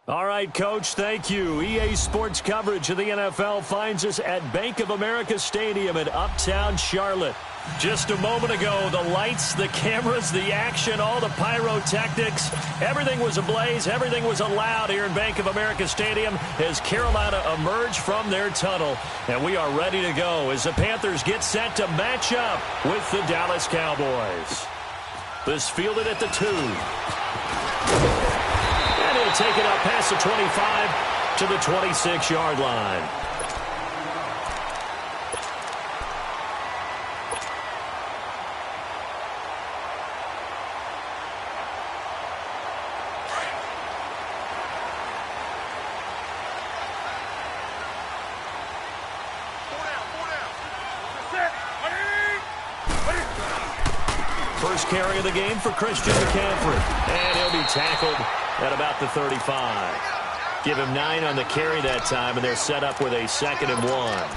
All right, Coach, thank you. EA Sports coverage of the NFL finds us at Bank of America Stadium in Uptown Charlotte. Just a moment ago, the lights, the cameras, the action, all the pyrotechnics, everything was ablaze, everything was allowed here in Bank of America Stadium as Carolina emerged from their tunnel. And we are ready to go as the Panthers get set to match up with the Dallas Cowboys. This fielded at the 2. And he'll take it up past the 25 to the 26-yard line. First carry of the game for Christian McCaffrey. And he'll be tackled at about the 35. Give him 9 on the carry that time, and they're set up with a 2nd and 1.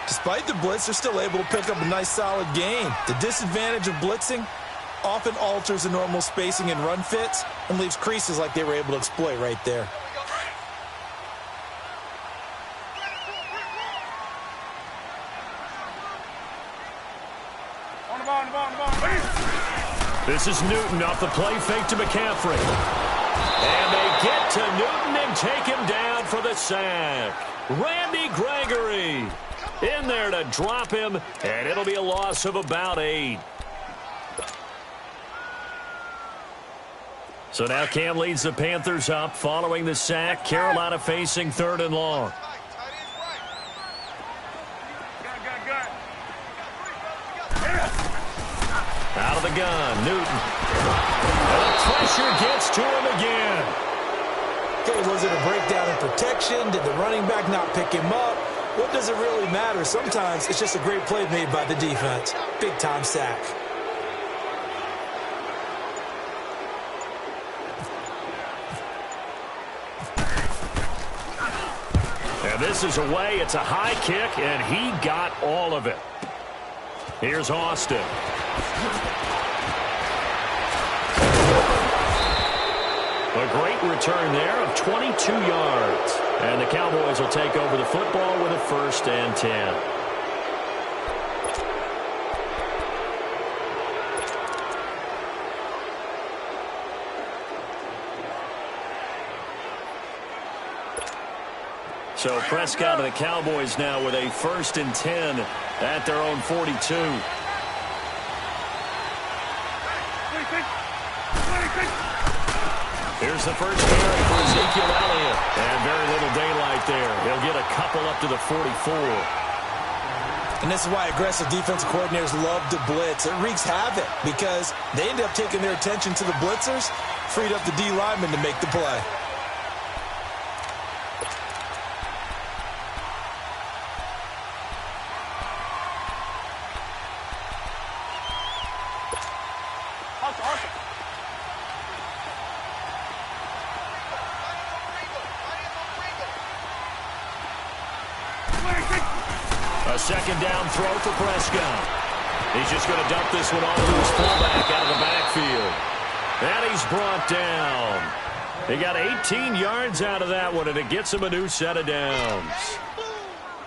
Despite the blitz, they're still able to pick up a nice, solid gain. The disadvantage of blitzing often alters the normal spacing and run fits and leaves creases like they were able to exploit right there. This is Newton off the play fake to McCaffrey. And they get to Newton and take him down for the sack. Randy Gregory in there to drop him, and it'll be a loss of about 8. So now Cam leads the Panthers up following the sack. Carolina facing 3rd and long. Out of the gun, Newton. And the pressure gets to him again. Okay, was it a breakdown in protection? Did the running back not pick him up? What does it really matter? Sometimes it's just a great play made by the defense. Big-time sack. And this is away. It's a high kick, and he got all of it. Here's Austin. A great return there of 22 yards. And the Cowboys will take over the football with a 1st and 10. So Prescott and the Cowboys now with a 1st and 10 at their own 42. Here's the first carry for Ezekiel Elliott. And very little daylight there. He'll get a couple up to the 44. And this is why aggressive defensive coordinators love to blitz. It wreaks havoc because they end up taking their attention to the blitzers, freed up the D lineman to make the play. A 2nd down throw for Prescott. He's just going to dump this one off to his fullback out of the backfield. And he's brought down. He got 18 yards out of that one, and it gets him a new set of downs.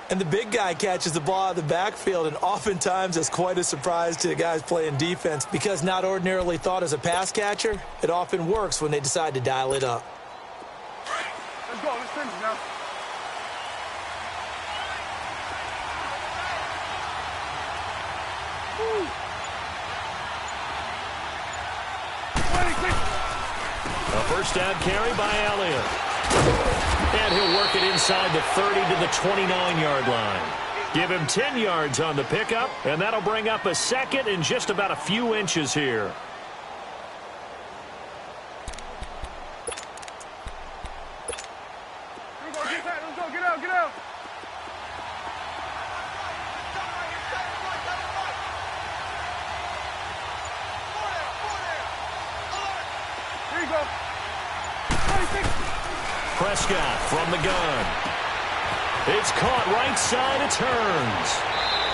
And the big guy catches the ball out of the backfield, and oftentimes it's quite a surprise to the guys playing defense because not ordinarily thought as a pass catcher, it often works when they decide to dial it up. Let's go. Let's finish now. A 1st down carry by Elliott. And he'll work it inside the 30 to the 29-yard line. Give him 10 yards on the pickup, and that'll bring up a 2nd in just about a few inches here. Let's go. Get out. Here you go. Prescott from the gun. It's caught right side. It turns.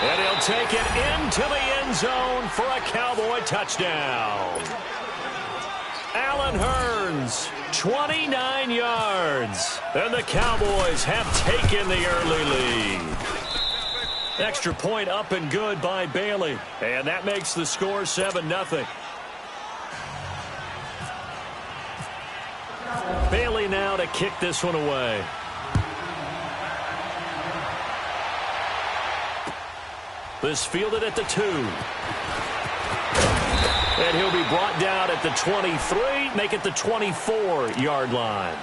And he'll take it into the end zone for a Cowboy touchdown. Allen Hurns, 29 yards. And the Cowboys have taken the early lead. Extra point up and good by Bailey. And that makes the score 7-0. Bailey now to kick this one away. This fielded at the 2. And he'll be brought down at the 23, make it the 24-yard line.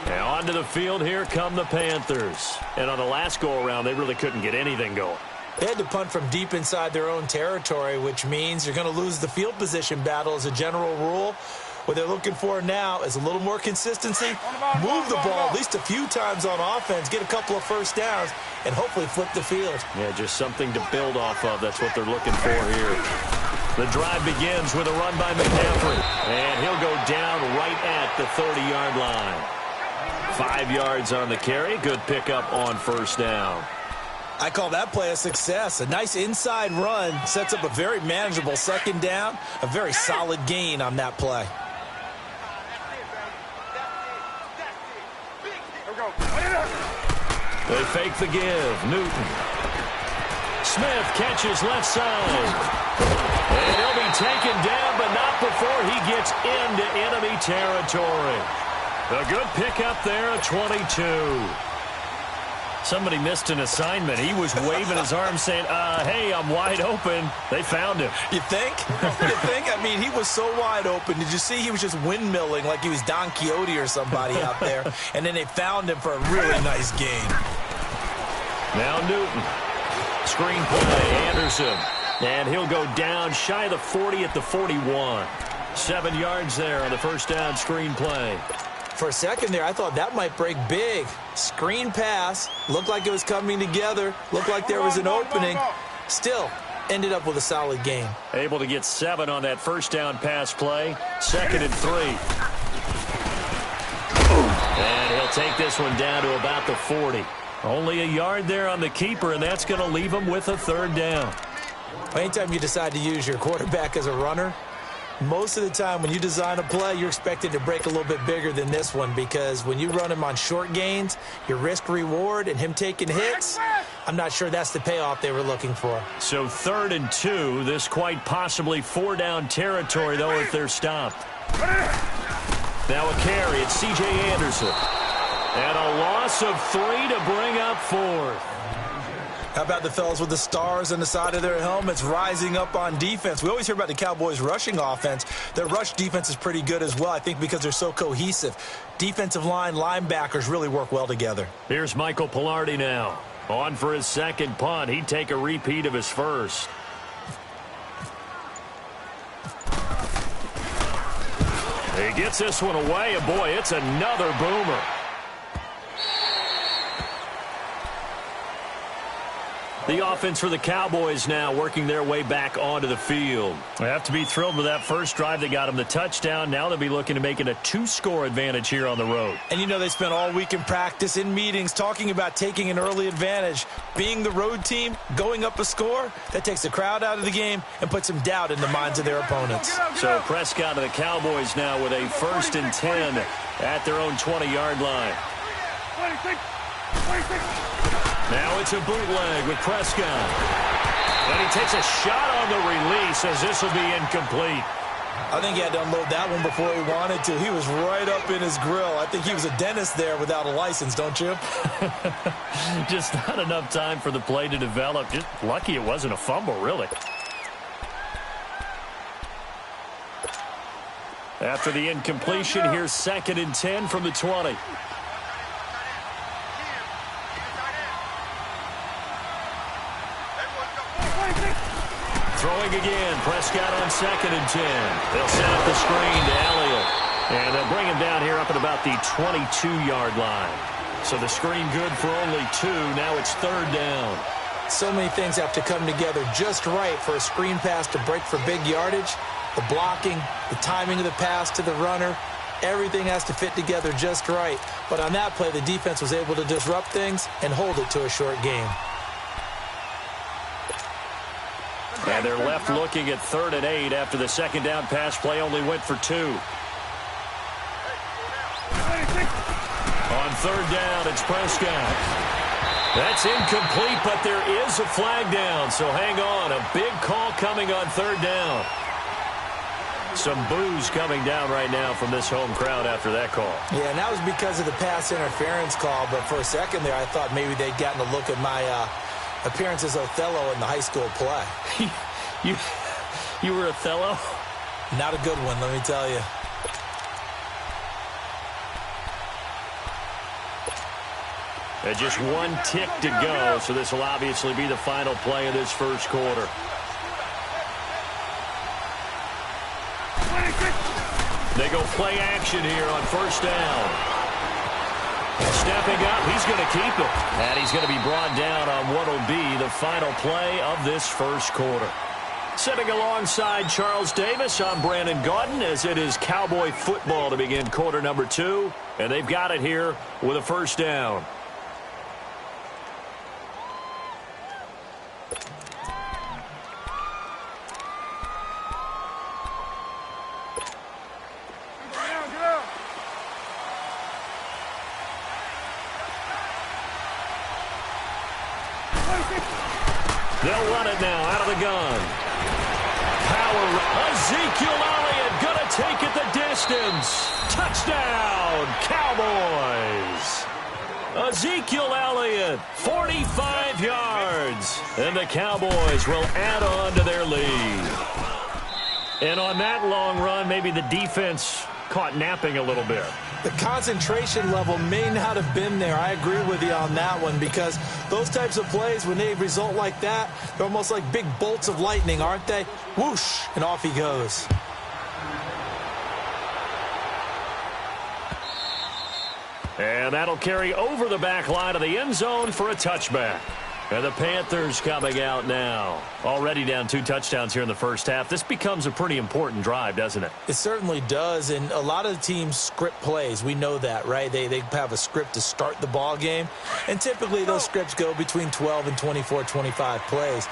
Now onto the field, here come the Panthers. And on the last go-around, they really couldn't get anything going. They had to punt from deep inside their own territory, which means you're going to lose the field position battle as a general rule. What they're looking for now is a little more consistency, move the ball at least a few times on offense, get a couple of first downs, and hopefully flip the field. Yeah, just something to build off of. That's what they're looking for here. The drive begins with a run by McCaffrey, and he'll go down right at the 30-yard line. 5 yards on the carry. Good pickup on first down. I call that play a success. A nice inside run sets up a very manageable second down, a very solid gain on that play. They fake the give. Newton. Smith catches left side. And he'll be taken down, but not before he gets into enemy territory. A good pickup there at 22. Somebody missed an assignment. He was waving his arm saying, hey, I'm wide open. They found him. You think? You think? I mean, he was so wide open. Did you see he was just windmilling like he was Don Quixote or somebody out there? And then they found him for a really nice gain. Now Newton. Screen play, Anderson. And he'll go down shy of the 40 at the 41. 7 yards there on the first down screen play. For a second there, I thought that might break big. Screen pass. Looked like it was coming together. Looked like there was an opening. Still, ended up with a solid game. Able to get 7 on that first down pass play. 2nd and 3. And he'll take this one down to about the 40. Only a yard there on the keeper, and that's going to leave him with a third down. Anytime you decide to use your quarterback as a runner, most of the time when you design a play, you're expected to break a little bit bigger than this one, because when you run him on short gains, your risk-reward and him taking hits, I'm not sure that's the payoff they were looking for. So 3rd and 2, this quite possibly 4-down territory, though, if they're stopped. Now a carry, it's C.J. Anderson. And a loss of 3 to bring up 4th. How about the fellas with the stars on the side of their helmets rising up on defense? We always hear about the Cowboys' rushing offense. Their rush defense is pretty good as well, I think, because they're so cohesive. Defensive line, linebackers really work well together. Here's Michael Palardy now. On for his second punt. He'd take a repeat of his first. He gets this one away, and boy, it's another boomer. The offense for the Cowboys now working their way back onto the field. They have to be thrilled with that first drive. They got them the touchdown. Now they'll be looking to make it a 2-score advantage here on the road. And you know, they spent all week in practice, in meetings, talking about taking an early advantage. Being the road team, going up a score, that takes the crowd out of the game and puts some doubt in the minds of their opponents. So Prescott and the Cowboys now with a 1st and 10 at their own 20-yard line. 26, 26. Now it's a bootleg with Prescott. And he takes a shot on the release as this will be incomplete. I think he had to unload that one before he wanted to. He was right up in his grill. I think he was a dentist there without a license, don't you? Just not enough time for the play to develop. Just lucky it wasn't a fumble, really. After the incompletion, here's 2nd and 10 from the 20. Throwing again, Prescott on 2nd and 10. They'll set up the screen to Elliott. And they'll bring him down here up at about the 22-yard line. So the screen good for only 2. Now it's 3rd down. So many things have to come together just right for a screen pass to break for big yardage. The blocking, the timing of the pass to the runner, everything has to fit together just right. But on that play, the defense was able to disrupt things and hold it to a short game. And they're left looking at 3rd and 8 after the 2nd down pass play only went for 2. third down. It's Prescott. That's incomplete, but there is a flag down. So hang on. A big call coming on third down. Some boos coming down right now from this home crowd after that call. Yeah, and that was because of the pass interference call. But for a second there, I thought maybe they'd gotten a look at my appearance as Othello in the high school play. You were Othello? Not a good one, let me tell you. And just one tick to go, so this will obviously be the final play of this first quarter. They go play action here on first down. Stepping up, he's going to keep it. And he's going to be brought down on what will be the final play of this first quarter. Sitting alongside Charles Davis, I'm Brandon Gaudin, as it is Cowboy football to begin quarter number 2. And they've got it here with a first down. They'll run it now out of the gun. Power. Ezekiel Elliott going to take it the distance. Touchdown, Cowboys. Ezekiel Elliott, 45 yards. And the Cowboys will add on to their lead. And on that long run, maybe the defense caught napping a little bit. The concentration level may not have been there. I agree with you on that one, because those types of plays, when they result like that, they're almost like big bolts of lightning, aren't they? Whoosh, and off he goes. And that'll carry over the back line of the end zone for a touchback. And the Panthers coming out now. Already down 2 touchdowns here in the first half. This becomes a pretty important drive, doesn't it? It certainly does, and a lot of the teams script plays. We know that, right? They have a script to start the ball game, and typically those scripts go between 12 and 24, 25 plays.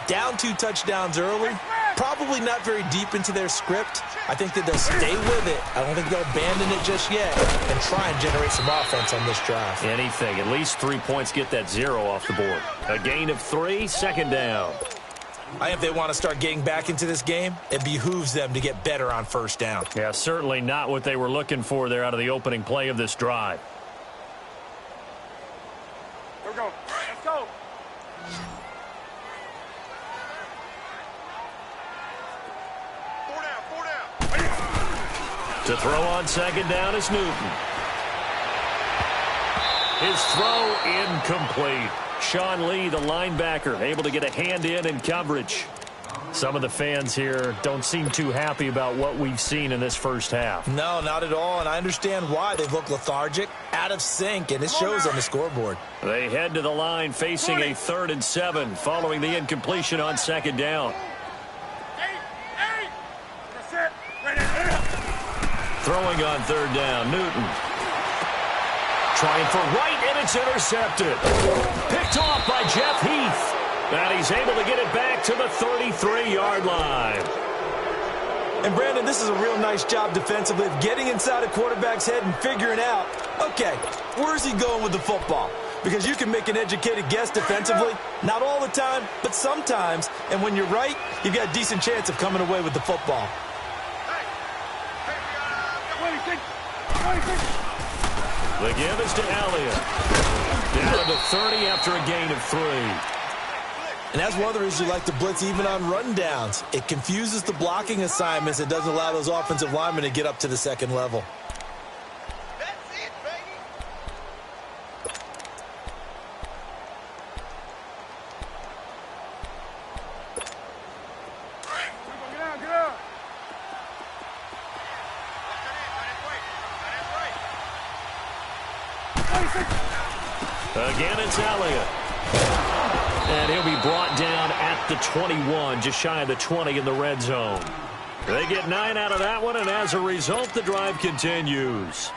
Down 2 touchdowns early, probably not very deep into their script. I think that they'll stay with it. I don't think they'll abandon it just yet and try and generate some offense on this drive. Anything. At least 3 points, get that 0 off the board. A gain of 3, second down. I think if they want to start getting back into this game, it behooves them to get better on first down. Yeah, certainly not what they were looking for there out of the opening play of this drive. Here we go. Let's go. To throw on second down is Newton. His throw incomplete. Sean Lee, the linebacker, able to get a hand in coverage. Some of the fans here don't seem too happy about what we've seen in this first half. No, not at all, and I understand why. They've looked lethargic, out of sync, and it shows on the scoreboard. They head to the line facing a 3rd and 7 following the incompletion on second down. Throwing on third down, Newton. Trying for right, and it's intercepted. Picked off by Jeff Heath. And he's able to get it back to the 33-yard line. And, Brandon, this is a real nice job defensively of getting inside a quarterback's head and figuring out, okay, where's he going with the football? Because you can make an educated guess defensively, not all the time, but sometimes. And when you're right, you've got a decent chance of coming away with the football. The give is to Elliott. Down to 30 after a gain of 3. And that's one of the reasons you like to blitz even on rundowns. It confuses the blocking assignments. It doesn't allow those offensive linemen to get up to the second level. That's it, baby. Get out, get out. Again, it's Elliott. And he'll be brought down at the 21, just shy of the 20 in the red zone. They get 9 out of that one, and as a result, the drive continues.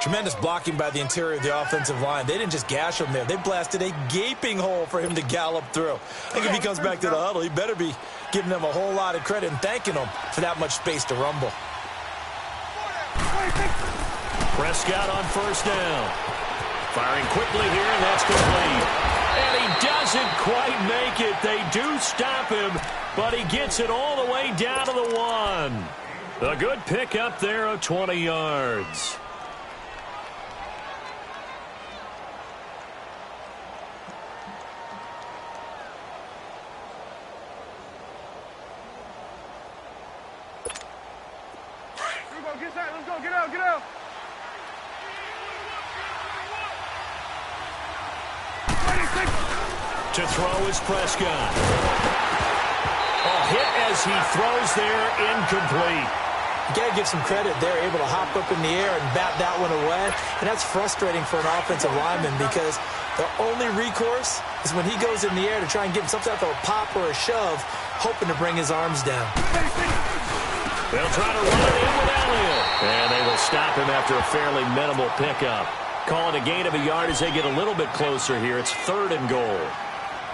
Tremendous blocking by the interior of the offensive line. They didn't just gash him there. They blasted a gaping hole for him to gallop through. I think if he comes back to the huddle, he better be giving them a whole lot of credit and thanking them for that much space to rumble. Prescott on first down. Firing quickly here, and that's complete. And he doesn't quite make it. They do stop him, but he gets it all the way down to the 1. A good pickup there of 20 yards. Get out. Let's go. Get out. Get out. To throw is Prescott. A hit as he throws there, incomplete. You got to give some credit. They're able to hop up in the air and bat that one away. And that's frustrating for an offensive lineman because the only recourse is when he goes in the air to try and give something like a pop or a shove, hoping to bring his arms down. They'll try to run it in with Elliott. And they will stop him after a fairly minimal pickup. Call it a gain of a yard as they get a little bit closer here. It's 3rd and goal.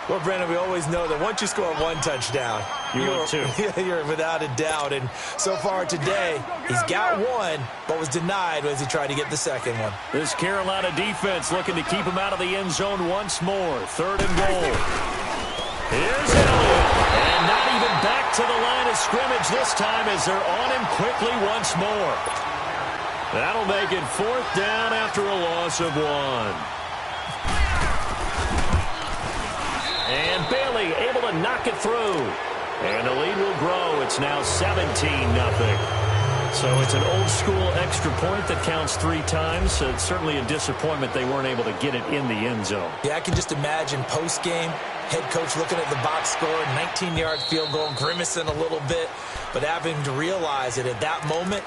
Well, Brandon, we always know that once you score one touchdown, you're without a doubt. And so far today, he's got one, but was denied as he tried to get the second one. This Carolina defense looking to keep him out of the end zone once more. 3rd and goal. Here's Elliott. And not even back to the line of scrimmage this time as they're on him quickly once more. That'll make it 4th down after a loss of 1. And Bailey able to knock it through. And the lead will grow. It's now 17-0. So it's an old-school extra point that counts 3 times. So it's certainly a disappointment they weren't able to get it in the end zone. Yeah, I can just imagine post-game, head coach looking at the box score, 19-yard field goal, grimacing a little bit, but having to realize that at that moment,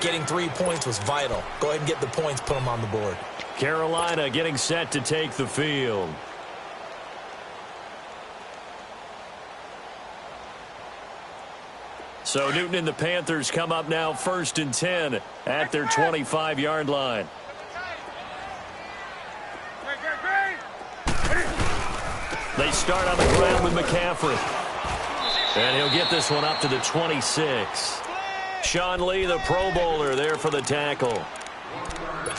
getting 3 points was vital. Go ahead and get the points, put them on the board. Carolina getting set to take the field. So Newton and the Panthers come up now 1st and 10 at their 25-yard line. They start on the ground with McCaffrey. And he'll get this one up to the 26. Sean Lee, the Pro Bowler, there for the tackle.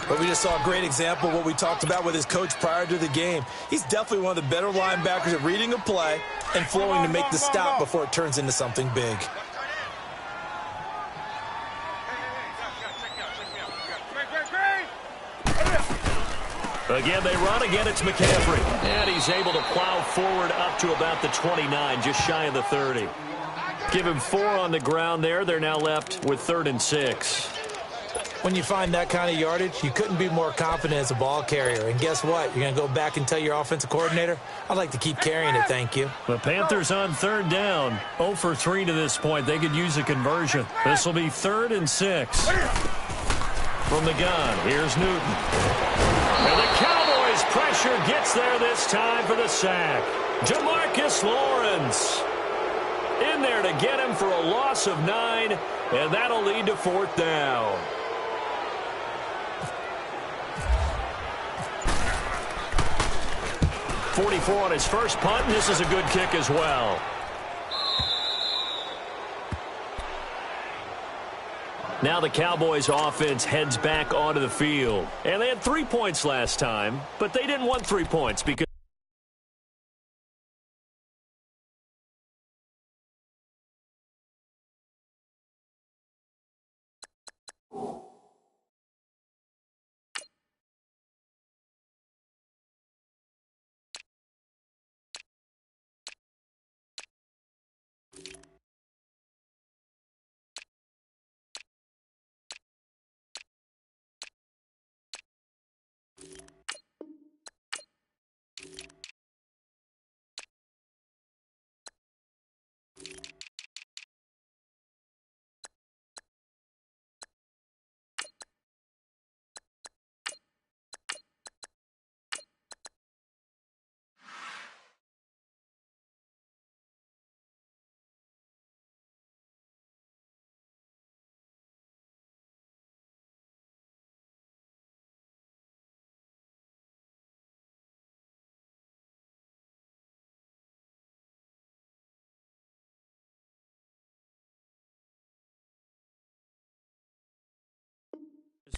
But we just saw a great example of what we talked about with his coach prior to the game. He's definitely one of the better linebackers at reading a play and flowing to make the stop before it turns into something big. Again, they run. Again, it's McCaffrey. And he's able to plow forward up to about the 29, just shy of the 30. Give him 4 on the ground there. They're now left with 3rd and 6. When you find that kind of yardage, you couldn't be more confident as a ball carrier. And guess what? You're going to go back and tell your offensive coordinator, I'd like to keep carrying it, thank you. The Panthers on 3rd down. 0 for 3 to this point. They could use a conversion. This will be 3rd and 6. From the gun, here's Newton. And the Cowboys' pressure gets there this time for the sack. Jamarcus Lawrence in there to get him for a loss of 9, and that'll lead to 4th down. .44 on his first punt, and this is a good kick as well. Now the Cowboys offense heads back onto the field. And they had 3 points last time, but they didn't want 3 points because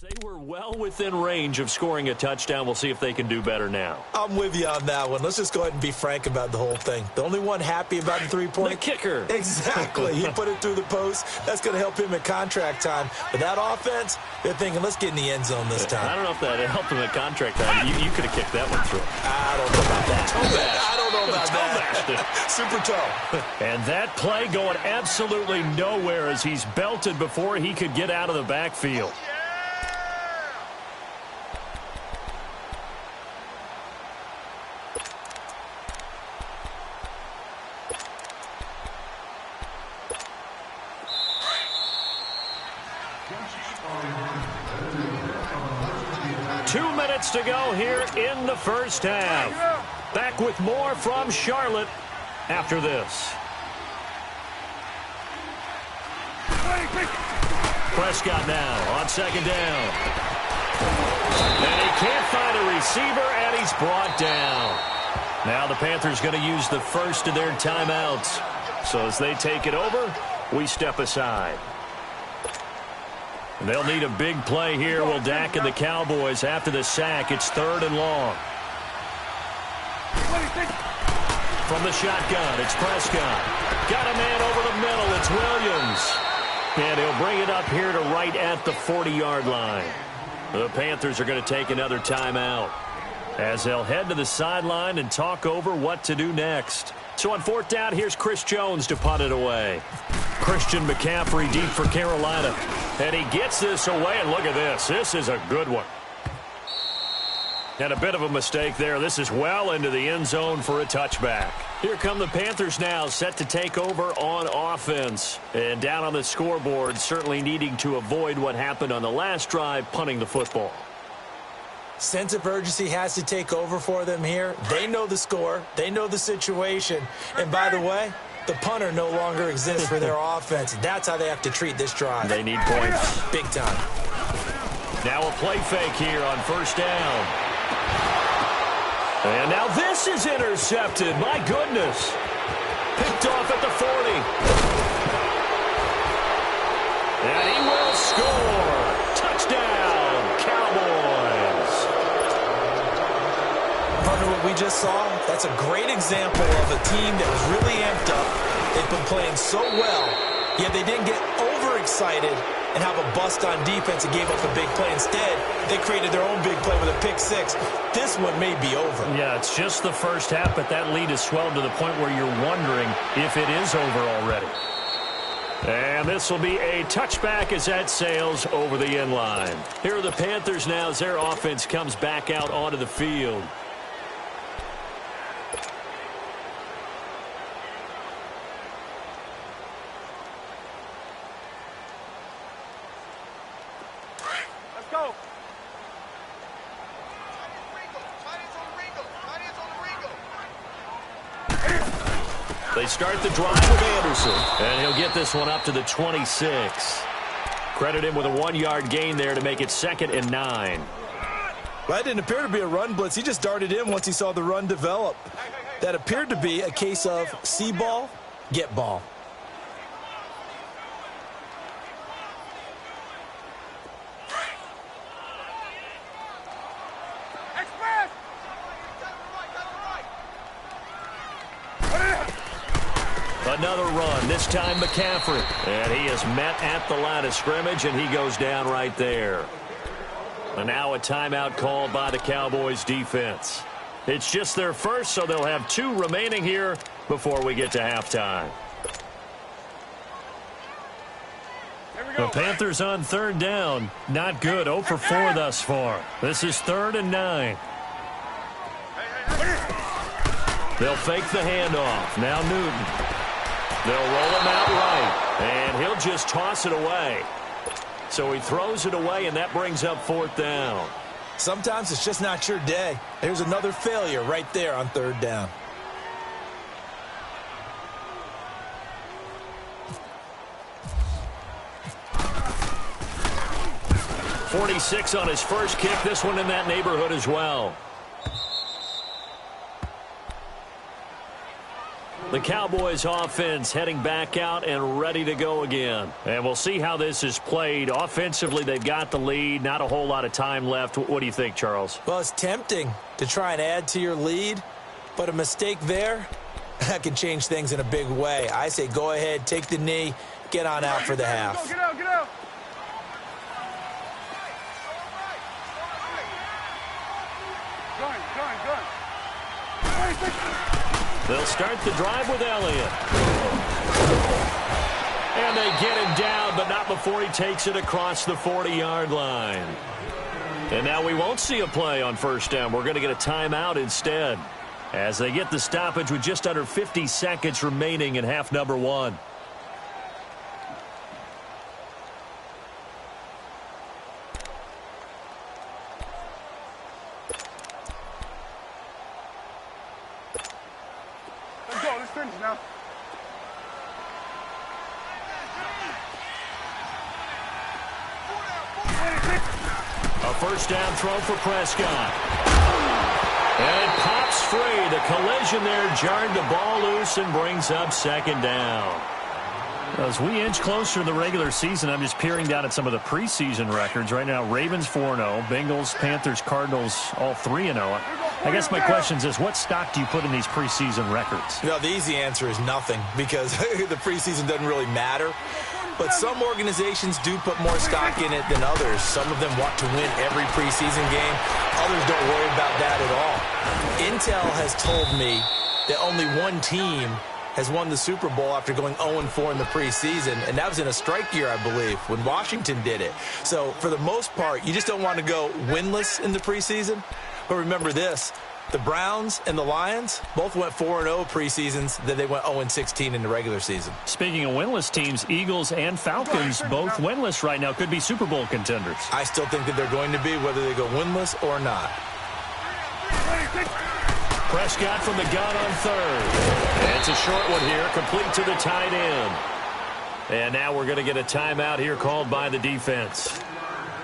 They were well within range of scoring a touchdown. We'll see if they can do better now. I'm with you on that one. Let's just go ahead and be frank about the whole thing. The only one happy about the three-point. The kicker. Exactly. He put it through the post. That's going to help him at contract time. But that offense, they're thinking, let's get in the end zone this time. I don't know if that helped him at contract time. You could have kicked that one through. I don't know about that. I don't know about that. Super toe. And that play going absolutely nowhere as he's belted before he could get out of the backfield. 2 minutes to go here in the first half. Back with more from Charlotte after this. Prescott now on second down. And he can't find a receiver, and he's brought down. Now the Panthers going to use the first of their timeouts. So as they take it over, we step aside. They'll need a big play here. Will Dak and the Cowboys after the sack. It's 3rd and long. From the shotgun, it's Prescott. Got a man over the middle. It's Williams. And he'll bring it up here to right at the 40-yard line. The Panthers are going to take another timeout as they'll head to the sideline and talk over what to do next. So on 4th down, here's Chris Jones to punt it away. Christian McCaffrey deep for Carolina. And he gets this away, and look at this. This is a good one. And a bit of a mistake there. This is well into the end zone for a touchback. Here come the Panthers now, set to take over on offense. And down on the scoreboard, certainly needing to avoid what happened on the last drive, punting the football. Sense of urgency has to take over for them here. They know the score. They know the situation. And by the way, the punter no longer exists for their offense. That's how they have to treat this drive. They need points. Big time. Now a play fake here on 1st down. And now this is intercepted. My goodness. Picked off at the 40. And he will score. Touchdown, Cowboys. Partner, what we just saw, that's a great example of a team that was really amped up. They've been playing so well, yet they didn't get overexcited and have a bust on defense and gave up a big play. Instead, they created their own big play with a pick six. This one may be over. Yeah, it's just the first half, but that lead has swelled to the point where you're wondering if it is over already. And this will be a touchback as that sails over the end line. Here are the Panthers now as their offense comes back out onto the field. Let's go. They start the drive with Anderson. And he'll get this one up to the 26. Credit him with a 1-yard gain there to make it 2nd and 9. Well, that didn't appear to be a run blitz. He just darted in once he saw the run develop. That appeared to be a case of see ball, get ball. Another run, this time McCaffrey. And he is met at the line of scrimmage, and he goes down right there. And now a timeout called by the Cowboys defense. It's just their first, so they'll have 2 remaining here before we get to halftime. The Panthers on 3rd down. Not good, 0 for 4 thus far. This is 3rd and 9. They'll fake the handoff. Now Newton. They'll roll him out right, and he'll just toss it away. So he throws it away, and that brings up 4th down. Sometimes it's just not your day. There's another failure right there on 3rd down. .46 on his first kick. This one in that neighborhood as well. The Cowboys offense heading back out and ready to go again. And we'll see how this is played. Offensively, they've got the lead. Not a whole lot of time left. What do you think, Charles? Well, it's tempting to try and add to your lead, but a mistake there, that can change things in a big way. I say go ahead, take the knee, get on out for the half. Get out, get out. They'll start the drive with Elliott. And they get him down, but not before he takes it across the 40-yard line. And now we won't see a play on first down. We're going to get a timeout instead, as they get the stoppage with just under 50 seconds remaining in half number 1. Let's finish now. A first down throw for Prescott. And it pops free. The collision there jarred the ball loose and brings up second down. As we inch closer to the regular season, I'm just peering down at some of the preseason records. Right now, Ravens 4-0, Bengals, Panthers, Cardinals, all 3-0. I guess my question is, what stock do you put in these preseason records? No, the easy answer is nothing, because the preseason doesn't really matter. But some organizations do put more stock in it than others. Some of them want to win every preseason game. Others don't worry about that at all. Intel has told me that only one team has won the Super Bowl after going 0-4 in the preseason, and that was in a strike year, I believe, when Washington did it. So for the most part, you just don't want to go winless in the preseason. But remember this, the Browns and the Lions both went 4-0 preseasons, then they went 0-16 in the regular season. Speaking of winless teams, Eagles and Falcons both winless right now, could be Super Bowl contenders. I still think that they're going to be, whether they go winless or not. Prescott from the gun on third. And it's a short one here, complete to the tight end. And now we're going to get a timeout here called by the defense,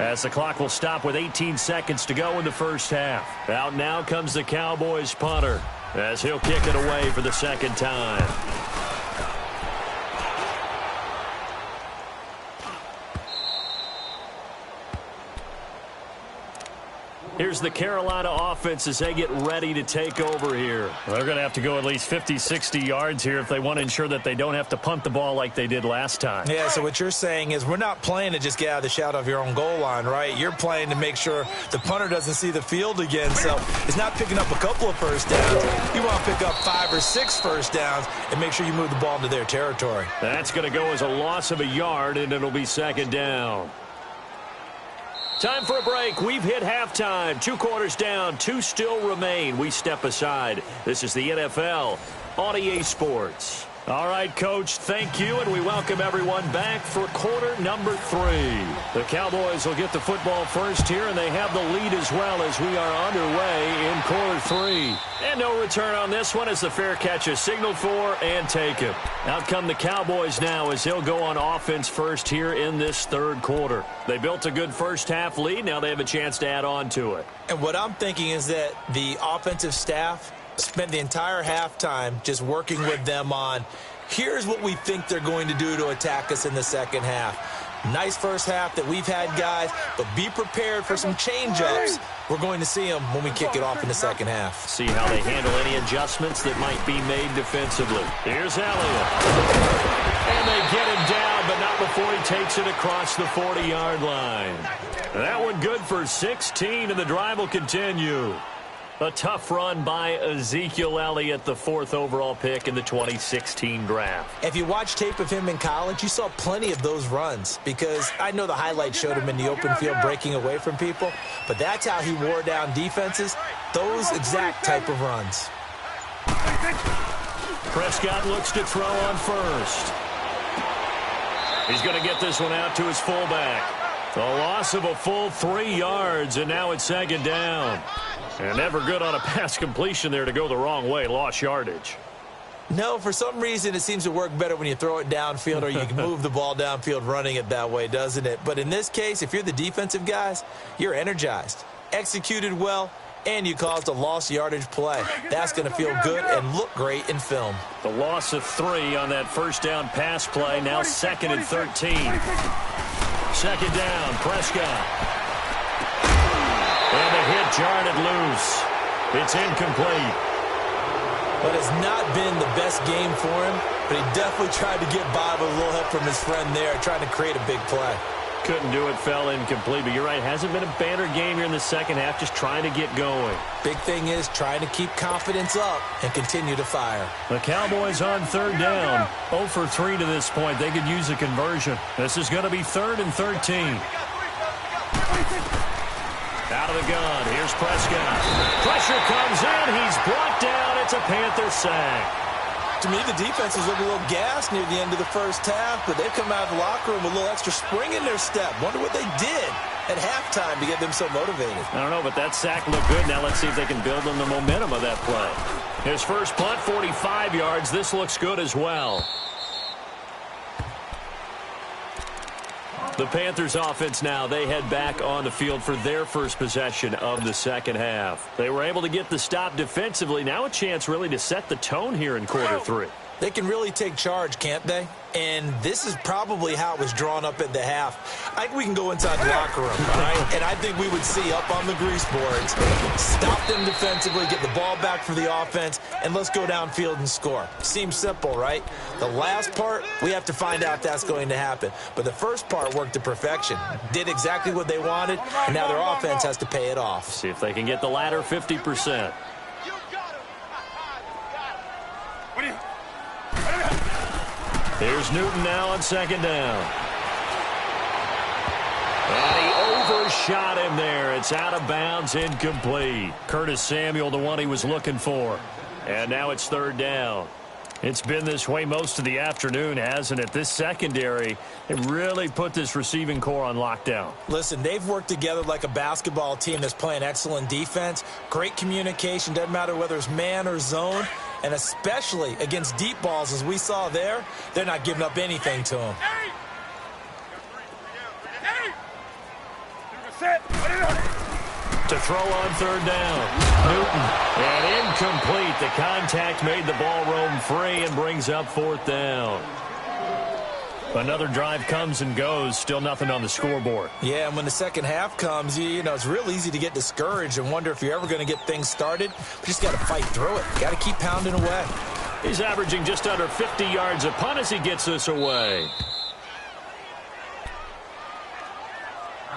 as the clock will stop with 18 seconds to go in the first half. Out now comes the Cowboys punter, as he'll kick it away for the second time. Here's the Carolina offense as they get ready to take over here. Well, they're going to have to go at least 50, 60 yards here if they want to ensure that they don't have to punt the ball like they did last time. Yeah, so what you're saying is we're not playing to just get out of the shadow of your own goal line, right? You're playing to make sure the punter doesn't see the field again. So it's not picking up a couple of first downs. You want to pick up 5 or 6 first downs and make sure you move the ball into their territory. That's going to go as a loss of a yard, and it'll be second down. Time for a break. We've hit halftime. 2 quarters down. 2 still remain. We step aside. This is the NFL on EA Sports. All right, Coach, thank you, and we welcome everyone back for quarter number 3. The Cowboys will get the football first here, and they have the lead as well as we are underway in quarter 3. And no return on this one as the fair catch is signaled for and taken. Out come the Cowboys now as they'll go on offense first here in this third quarter. They built a good first half lead. Now they have a chance to add on to it. And what I'm thinking is that the offensive staff spent the entire halftime just working with them on, here's what we think they're going to do to attack us in the second half. Nice first half that we've had, guys, but be prepared for some change-ups. We're going to see them when we kick it off in the second half. See how they handle any adjustments that might be made defensively. Here's Elliott. And they get him down, but not before he takes it across the 40-yard line. That one good for 16, and the drive will continue. A tough run by Ezekiel Elliott, the 4th overall pick in the 2016 draft. If you watch tape of him in college, you saw plenty of those runs, because I know the highlights showed him in the open field breaking away from people, but that's how he wore down defenses, those exact type of runs. Prescott looks to throw on first. He's going to get this one out to his fullback. A loss of a full 3 yards, and now it's second down. And never good on a pass completion there to go the wrong way. Lost yardage. No, for some reason it seems to work better when you throw it downfield or you can move the ball downfield running it that way, doesn't it? But in this case, if you're the defensive guys, you're energized, executed well, and you caused a lost yardage play. That's going to feel good and look great in film. The loss of 3 on that first down pass play. Now 2nd and 13. 2nd down, Prescott. And the hit jarred it loose. It's incomplete. But it's not been the best game for him, but he definitely tried to get by with a little help from his friend there, trying to create a big play. Couldn't do it, fell incomplete, but you're right, hasn't been a banner game here in the second half, just trying to get going. Big thing is trying to keep confidence up and continue to fire. The Cowboys on 3rd down, 0 for 3 to this point. They could use a conversion. This is going to be 3rd and 13. Out of the gun, here's Prescott. Pressure comes in, he's brought down. It's a Panther sack. To me, the defense was looking a little gassed near the end of the first half, but they've come out of the locker room with a little extra spring in their step. Wonder what they did at halftime to get them so motivated. I don't know, but that sack looked good. Now let's see if they can build on the momentum of that play. His first punt, 45 yards. This looks good as well. The Panthers offense now, they head back on the field for their first possession of the second half. They were able to get the stop defensively. Now a chance really to set the tone here in quarter 3. They can really take charge, can't they? And this is probably how it was drawn up at the half. I think we can go inside the locker room, all right? And I think we would see up on the grease boards, stop them defensively, get the ball back for the offense, and let's go downfield and score. Seems simple, right? The last part, we have to find out if that's going to happen. But the first part worked to perfection. Did exactly what they wanted, and now their offense has to pay it off. See if they can get the latter 50%. Here's Newton now on 2nd down. And he overshot him there. It's out of bounds, incomplete. Curtis Samuel, the one he was looking for. And now it's 3rd down. It's been this way most of the afternoon, hasn't it? This secondary, it really put this receiving core on lockdown. Listen, they've worked together like a basketball team that's playing excellent defense. Great communication, doesn't matter whether it's man or zone. And especially against deep balls, as we saw there, they're not giving up anything to them. To throw on 3rd down. Newton. And incomplete. The contact made the ball roam free and brings up 4th down. Another drive comes and goes. Still nothing on the scoreboard. Yeah, and when the second half comes, you know, it's real easy to get discouraged and wonder if you're ever going to get things started. But you just got to fight through it. Got to keep pounding away. He's averaging just under 50 yards a punt as he gets this away.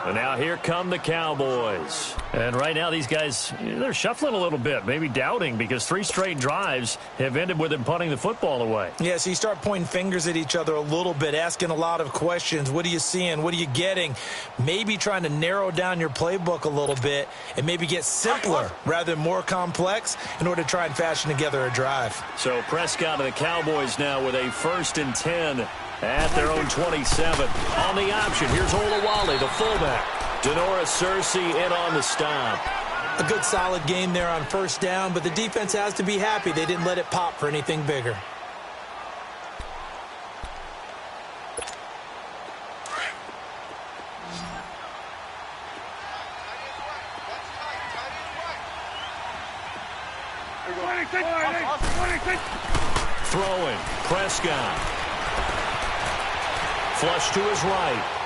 And now here come the Cowboys. And right now these guys, they're shuffling a little bit, maybe doubting, because 3 straight drives have ended with them punting the football away. Yeah, so you start pointing fingers at each other a little bit, asking a lot of questions. What are you seeing? What are you getting? Maybe trying to narrow down your playbook a little bit and maybe get simpler rather than more complex in order to try and fashion together a drive. So Prescott and the Cowboys now with a 1st and 10 at their own 27. On the option, here's Olawale, the fullback. Denoris Searcy in on the stop. A good solid game there on 1st down, but the defense has to be happy they didn't let it pop for anything bigger. Throwing, Prescott. Flush to his right.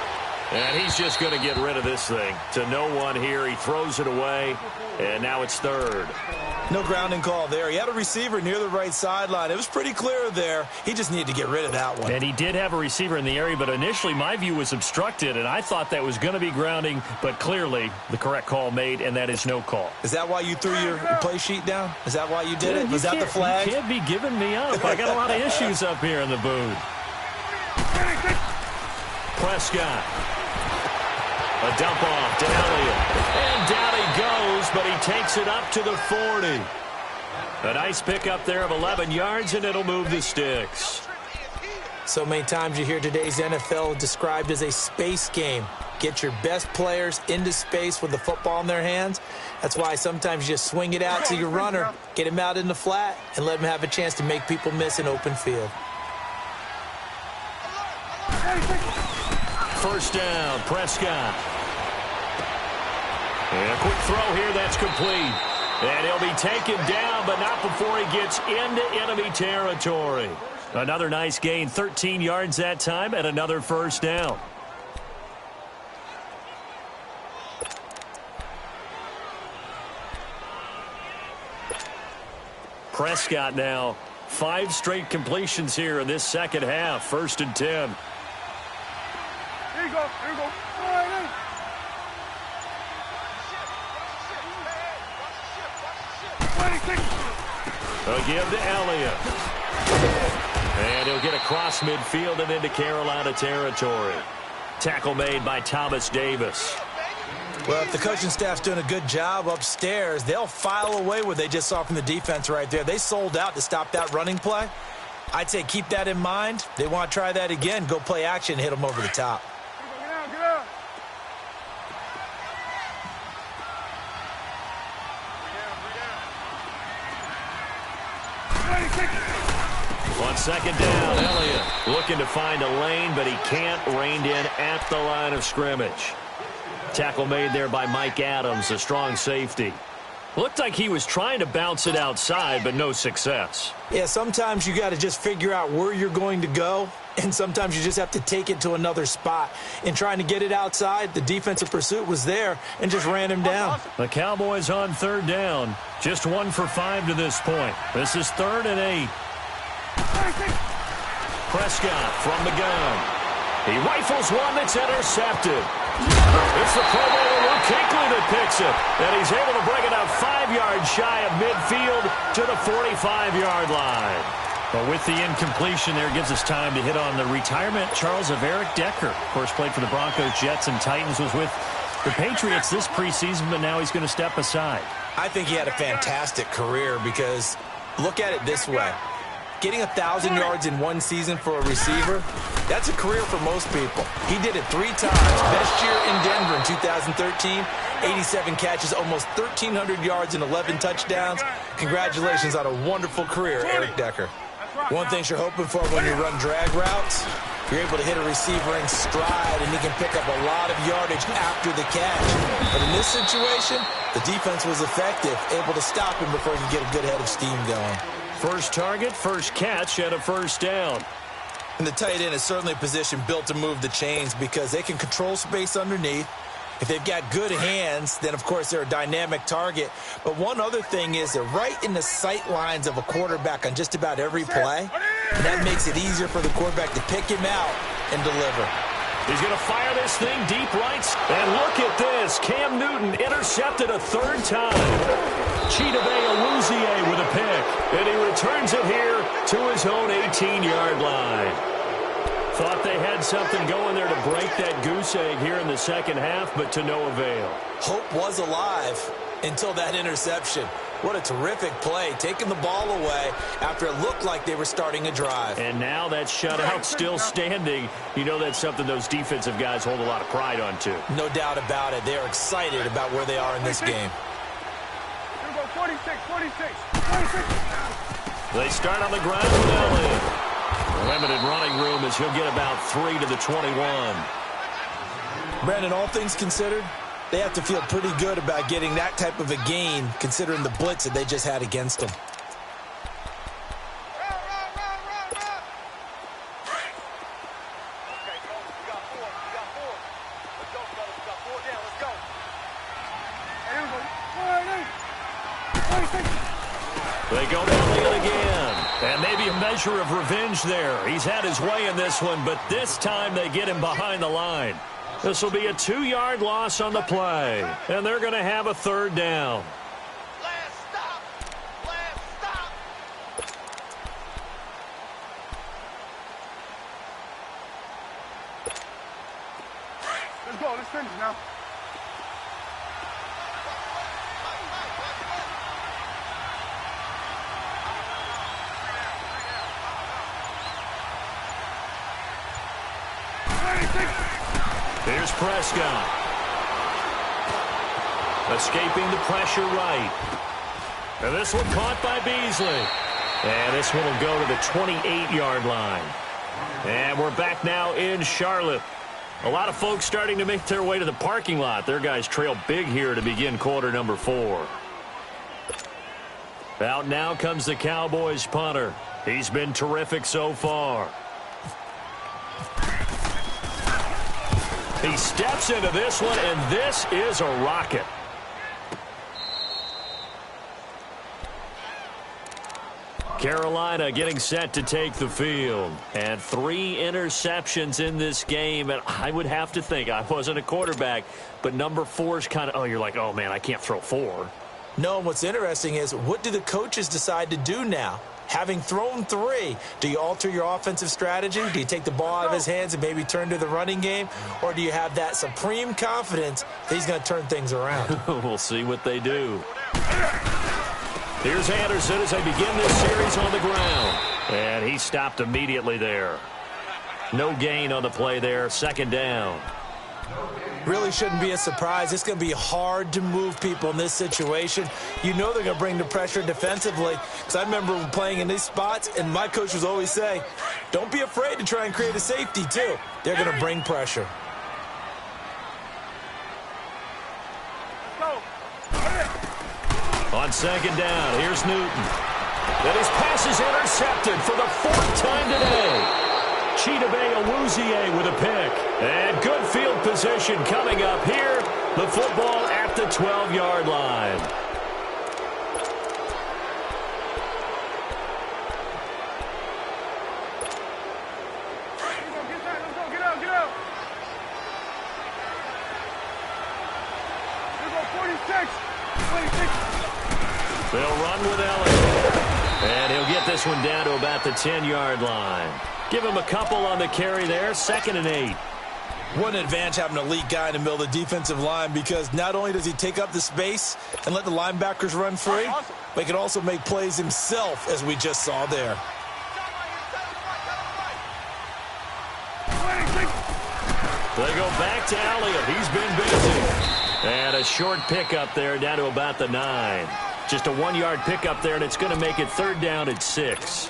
And he's just going to get rid of this thing. To no one here. He throws it away. And now it's 3rd. No grounding call there. He had a receiver near the right sideline. It was pretty clear there. He just needed to get rid of that one. And he did have a receiver in the area, but initially my view was obstructed, and I thought that was going to be grounding, but clearly the correct call made, and that is no call. Is that why you threw your play sheet down? Is that why you did it? Was that the flag? You can't be giving me up. I got a lot of issues up here in the booth. Prescott. A dump off to Elliott. And down he goes, but he takes it up to the 40. A nice pickup there of 11 yards, and it'll move the sticks. So many times you hear today's NFL described as a space game. Get your best players into space with the football in their hands. That's why sometimes you just swing it out to your runner, get him out in the flat, and let him have a chance to make people miss an open field. 1st down, Prescott. And a quick throw here, that's complete. And he'll be taken down, but not before he gets into enemy territory. Another nice gain, 13 yards that time, and another first down. Prescott now, 5 straight completions here in this second half. 1st and 10. Here you go. Here you go. All right, They'll give to Elliott. And he'll get across midfield and into Carolina territory. Tackle made by Thomas Davis. Well, if the coaching staff's doing a good job upstairs, they'll file away what they just saw from the defense right there. They sold out to stop that running play. I'd say keep that in mind. They want to try that again. Go play action, hit them over the top. Get out, get out. On second down, Elliott looking to find a lane, but he can't. Reined in at the line of scrimmage. Tackle made there by Mike Adams, a strong safety. Looked like he was trying to bounce it outside, but no success. Yeah, sometimes you got to just figure out where you're going to go, and sometimes you just have to take it to another spot. In trying to get it outside, the defensive pursuit was there and just ran him down. The Cowboys on 3rd down. Just 1 for 5 to this point. This is 3rd and 8. Prescott from the gun. He rifles one that's intercepted. It's the Pro Bowler Luke Kuechly that picks it. And he's able to bring it up 5 yards shy of midfield to the 45-yard line. But with the incompletion there, gives us time to hit on the retirement, Charles, of Eric Decker. Of course, played for the Broncos, Jets, and Titans. Was with the Patriots this preseason, but now he's going to step aside. I think he had a fantastic career because look at it this way. Getting 1,000 yards in one season for a receiver, that's a career for most people. He did it 3 times. Best year in Denver in 2013, 87 catches, almost 1,300 yards and 11 touchdowns. Congratulations on a wonderful career, Eric Decker. One thing you're hoping for when you run drag routes, you're able to hit a receiver in stride, and he can pick up a lot of yardage after the catch. But in this situation, the defense was effective, able to stop him before he could get a good head of steam going. First target, first catch, and a first down. And the tight end is certainly a position built to move the chains because they can control space underneath. If they've got good hands, then, of course, they're a dynamic target. But one other thing is they're right in the sight lines of a quarterback on just about every play. And that makes it easier for the quarterback to pick him out and deliver. He's going to fire this thing deep right. And look at this. Cam Newton intercepted a 3rd time. Chidobe Awuzie with a pick. And he returns it here to his own 18-yard line. Thought they had something going there to break that goose egg here in the second half, but to no avail. Hope was alive until that interception. What a terrific play, taking the ball away after it looked like they were starting a drive. And now that shutout still standing. You know that's something those defensive guys hold a lot of pride on, too. No doubt about it. They're excited about where they are in this game. Here we go, 46. They start on the ground with Elliott. Limited running room as he'll get about 3 to the 21. Brandon, all things considered, they have to feel pretty good about getting that type of a gain considering the blitz that they just had against them. They go to Elliott again. And maybe a measure of revenge there. He's had his way in this one, but this time they get him behind the line. This will be a 2-yard loss on the play. And they're going to have a 3rd down. Last stop. Let's go. Let's finish now. Here's Prescott. Escaping the pressure right. And this one caught by Beasley. And this one will go to the 28-yard line. And we're back now in Charlotte. A lot of folks starting to make their way to the parking lot. Their guys trail big here to begin quarter number 4. Out now comes the Cowboys punter. He's been terrific so far. He steps into this one, and this is a rocket. Carolina getting set to take the field. And 3 interceptions in this game. And I would have to think, I wasn't a quarterback, but number 4 is kind of, you're like, oh, man, I can't throw 4. No, and what's interesting is, what do the coaches decide to do now? Having thrown 3, do you alter your offensive strategy? Do you take the ball out of his hands and maybe turn to the running game? Or do you have that supreme confidence that he's going to turn things around? We'll see what they do. Here's Anderson as they begin this series on the ground. And he stopped immediately there. No gain on the play there. 2nd down. Really shouldn't be a surprise. It's going to be hard to move people in this situation. You know they're going to bring the pressure defensively. Because I remember playing in these spots, and my coach was always saying, don't be afraid to try and create a safety, too. They're going to bring pressure. On 2nd down, here's Newton. And his pass is intercepted for the 4th time today. Chidobe Awuzie with a pick. And good field position coming up here. The football at the 12-yard line. Get out. Here go 46. They'll run with Elliott. And he'll get this one down to about the 10-yard line. Give him a couple on the carry there. 2nd and 8. What an advantage having an elite guy in the middle of the defensive line, because not only does he take up the space and let the linebackers run free, but he can also make plays himself, as we just saw there. They go back to Elliott. He's been busy. And a short pickup there down to about the 9. Just a 1-yard pickup there, and it's going to make it 3rd down at 6.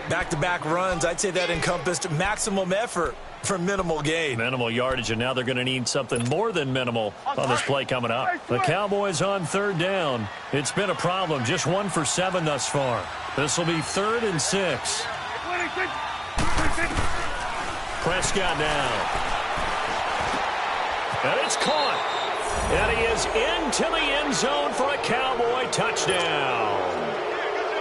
Back-to-back runs, I'd say that encompassed maximum effort for minimal gain. Minimal yardage, and now they're going to need something more than minimal on this play coming up. The Cowboys on 3rd down. It's been a problem. Just 1 for 7 thus far. This will be 3rd and 6. Prescott now. And it's caught. And he is into the end zone for a Cowboy touchdown.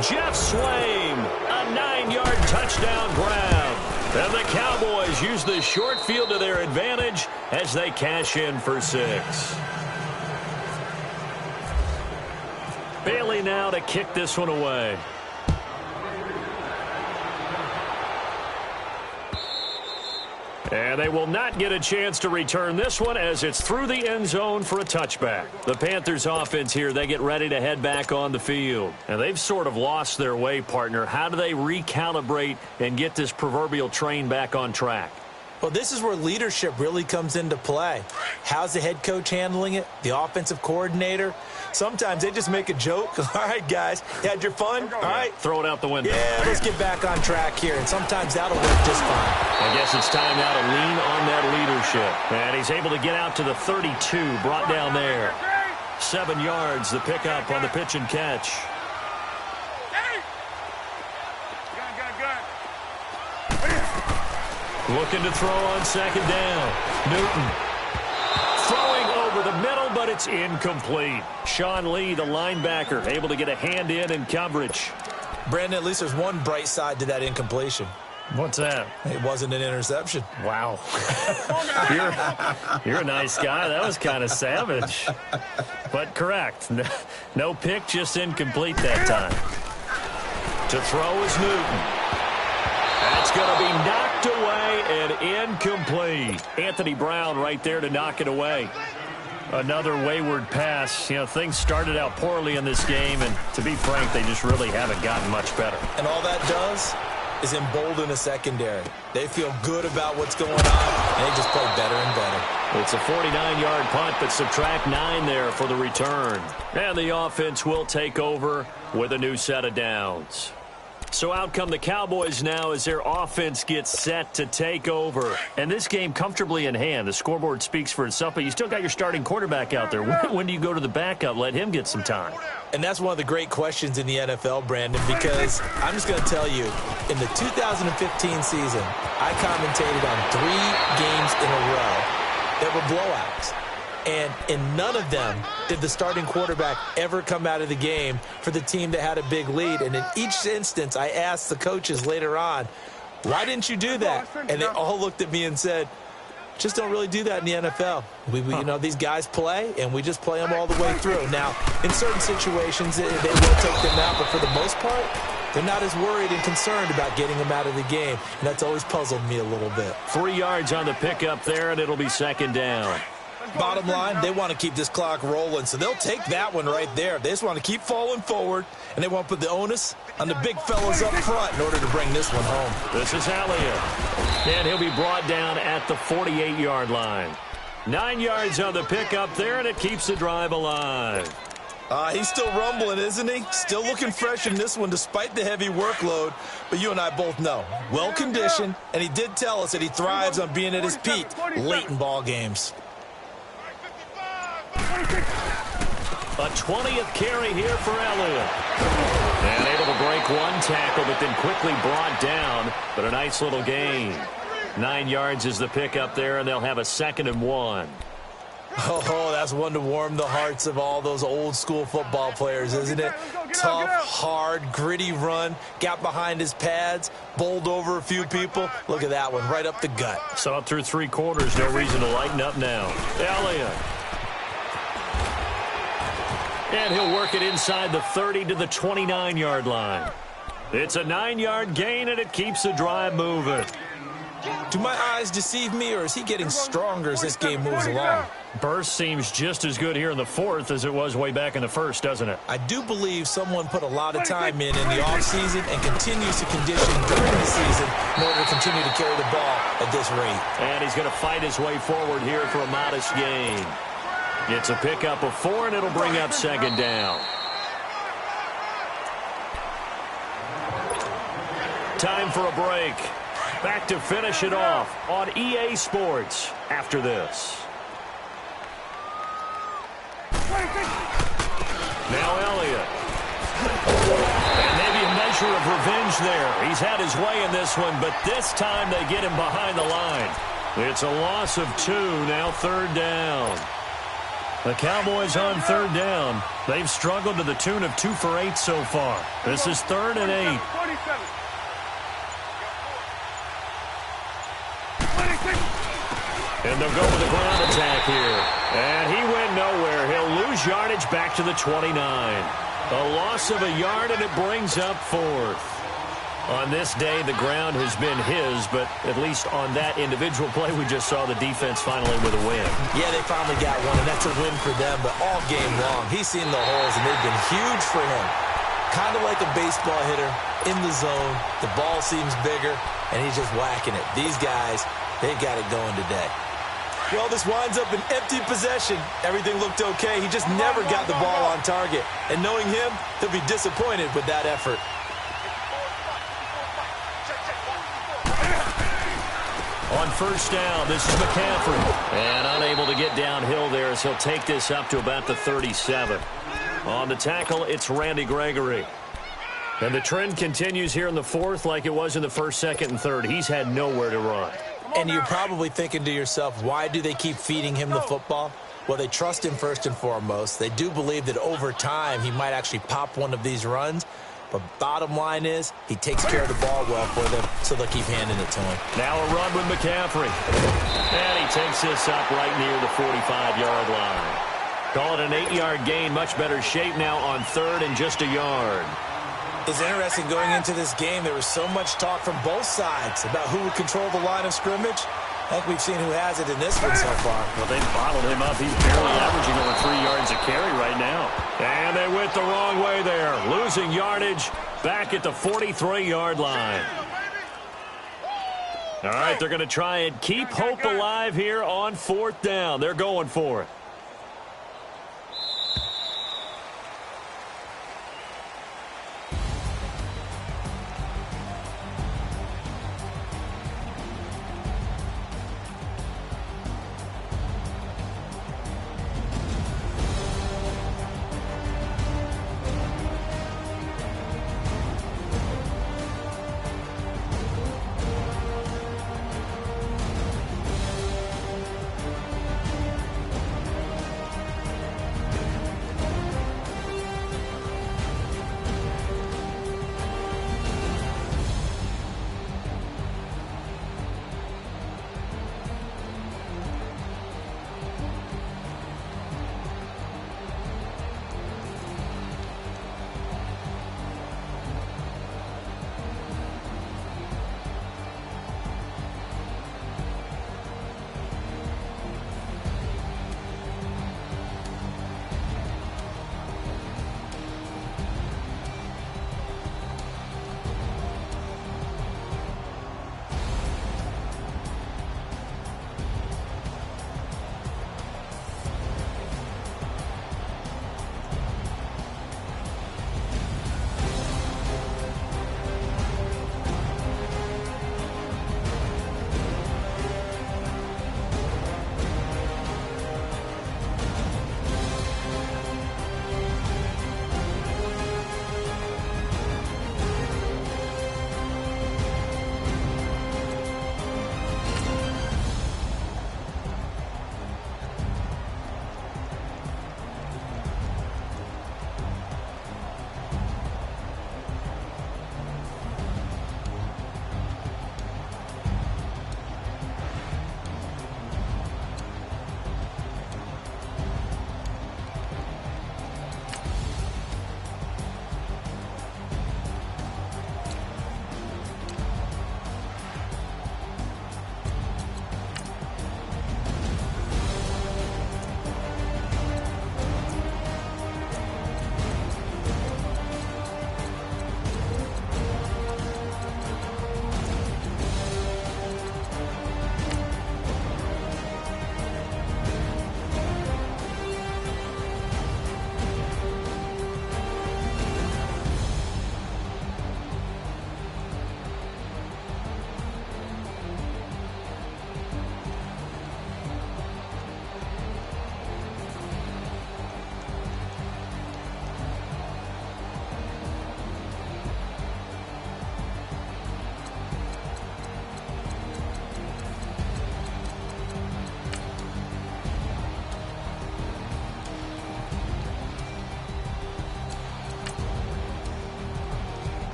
Jeff Swaim, a 9-yard touchdown grab. And the Cowboys use the short field to their advantage as they cash in for 6. Bailey now to kick this one away. And they will not get a chance to return this one as it's through the end zone for a touchback. The Panthers offense here, they get ready to head back on the field. And they've sort of lost their way, partner. How do they recalibrate and get this proverbial train back on track? Well, this is where leadership really comes into play. How's the head coach handling it? The offensive coordinator? Sometimes they just make a joke. All right, guys, you had your fun? All right. Throw it out the window. Yeah, let's get back on track here. And sometimes that'll work just fine. I guess it's time now to lean on that leadership. And he's able to get out to the 32, brought down there. 7 yards, the pickup on the pitch and catch. Looking to throw on 2nd down. Newton throwing over the middle, but it's incomplete. Sean Lee, the linebacker, able to get a hand in coverage. Brandon, at least there's one bright side to that incompletion. What's that? It wasn't an interception. Wow. You're a nice guy. That was kind of savage. But correct. No pick, just incomplete that time. To throw is Newton. That's going to be knocked away and incomplete. Anthony Brown right there to knock it away. Another wayward pass. You know, things started out poorly in this game, and to be frank, they just really haven't gotten much better. And all that does is embolden a secondary. They feel good about what's going on, and they just play better and better. It's a 49-yard punt, but subtract 9 there for the return. And the offense will take over with a new set of downs. So out come the Cowboys now as their offense gets set to take over. And this game comfortably in hand. The scoreboard speaks for itself, but you still got your starting quarterback out there. When do you go to the backup? Let him get some time. And that's one of the great questions in the NFL, Brandon, because I'm just going to tell you, in the 2015 season, I commentated on 3 games in a row that were blowouts. And in none of them did the starting quarterback ever come out of the game for the team that had a big lead. And in each instance, I asked the coaches later on, why didn't you do that? And they all looked at me and said, just don't really do that in the NFL. You know, these guys play, and we just play them all the way through. Now, in certain situations, they will take them out, but for the most part, they're not as worried and concerned about getting them out of the game. And that's always puzzled me a little bit. 3 yards on the pickup there, and it'll be second down. Bottom line, they want to keep this clock rolling, so they'll take that one right there. They just want to keep falling forward, and they want to put the onus on the big fellas up front in order to bring this one home. This is Elliott, and he'll be brought down at the 48-yard line. 9 yards on the pickup there, and it keeps the drive alive. He's still rumbling, isn't he? Still looking fresh in this one despite the heavy workload. But you and I both know, well-conditioned, and he did tell us that he thrives on being at his peak late in ball games. A 20th carry here for Elliott. And able to break one tackle, but then quickly brought down. But a nice little gain. 9 yards is the pickup there, and they'll have a 2nd and 1. Oh, that's one to warm the hearts of all those old-school football players, isn't it? Tough, hard, gritty run. Got behind his pads, bowled over a few people. Look at that one, right up the gut. Saw it through 3 quarters. No reason to lighten up now. Elliott. And he'll work it inside the 30 to the 29-yard line. It's a 9-yard gain, and it keeps the drive moving. Do my eyes deceive me, or is he getting stronger as this game moves along? Burst seems just as good here in the 4th as it was way back in the 1st, doesn't it? I do believe someone put a lot of time in the offseason and continues to condition during the season in order to continue to carry the ball at this rate. And he's going to fight his way forward here for a modest gain. It's a pickup of 4, and it'll bring up 2nd down. Time for a break. Back to finish it off on EA Sports after this. Now Elliott. And maybe a measure of revenge there. He's had his way in this one, but this time they get him behind the line. It's a loss of 2, now 3rd down. The Cowboys on 3rd down. They've struggled to the tune of 2 for 8 so far. This is 3rd and 8. And they'll go with the ground attack here. And he went nowhere. He'll lose yardage back to the 29. A loss of a yard, and it brings up 4th. On this day, the ground has been his, but at least on that individual play, we just saw the defense finally with a win. Yeah, they finally got one, and that's a win for them, but all game long, he's seen the holes, and they've been huge for him. Kind of like a baseball hitter in the zone. The ball seems bigger, and he's just whacking it. These guys, they've got it going today. Well, this winds up an empty possession. Everything looked okay. He just never got the ball on target. And knowing him, he'll be disappointed with that effort. On 1st down, this is McCaffrey. And unable to get downhill there as he'll take this up to about the 37. On the tackle, it's Randy Gregory. And the trend continues here in the 4th like it was in the 1st, 2nd, and 3rd. He's had nowhere to run. And you're probably thinking to yourself, why do they keep feeding him the football? Well, they trust him first and foremost. They do believe that over time he might actually pop one of these runs. But bottom line is, he takes care of the ball well for them, so they'll keep handing it to him. Now a run with McCaffrey. And he takes this up right near the 45-yard line. Call it an 8-yard gain. Much better shape now on 3rd and just a yard. It's interesting going into this game. There was so much talk from both sides about who would control the line of scrimmage. I think we've seen who has it in this one so far. Well, they've bottled him up. He's barely averaging over 3 yards a carry right now. And they went the wrong way there. Losing yardage back at the 43-yard line. All right, they're going to try and keep hope alive here on 4th down. They're going for it.